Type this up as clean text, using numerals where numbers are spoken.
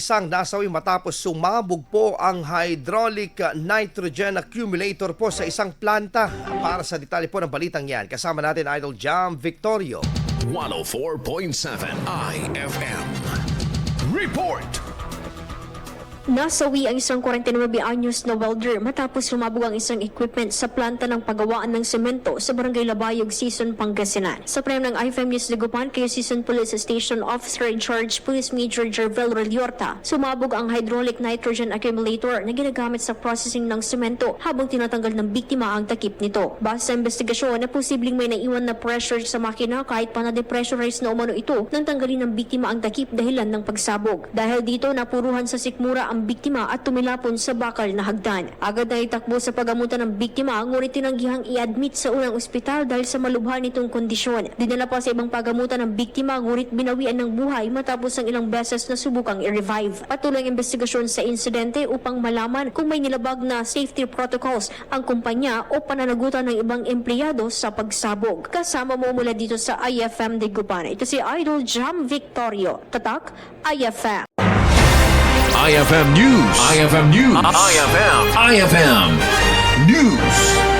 Isang nasawi matapos sumabog po ang hydraulic nitrogen accumulator po sa isang planta. Para sa detalye po ng balitang yan, kasama natin Idol Jam Victorio. 104.7 IFM. Report! Nasawi ang isang 49 anyos na welder matapos sumabog ang isang equipment sa planta ng paggawaan ng semento sa Barangay Labayog, Sison, Pangasinan. Sa premyo ng IFM News Dagupan kay Sison Police Station Officer in Charge Police Major Jervel Reliorta, sumabog ang hydraulic nitrogen accumulator na ginagamit sa processing ng semento habang tinatanggal ng biktima ang takip nito. Base sa investigasyon na posibleng may naiwan na pressure sa makina kahit pa na-depressurize na umano ito nang tanggalin ng biktima ang takip dahilan ng pagsabog. Dahil dito napuruhan sa sikmura ang biktima at tumilapon sa bakal na hagdan. Agad na itakbo sa pagamutan ng biktima, ngunit tinanggihang i-admit sa unang ospital dahil sa malubha nitong kondisyon. Dinala pa sa ibang pagamutan ng biktima, ngunit binawian ng buhay matapos ang ilang beses na subukang i-revive. Patuloy ang investigasyon sa insidente upang malaman kung may nilabag na safety protocols ang kumpanya o pananagutan ng ibang empleyado sa pagsabog. Kasama mo mula dito sa IFM Dagupan. Ito si Idol Jam Victorio. Tatak, IFM. IFM News. IFM News. IFM News.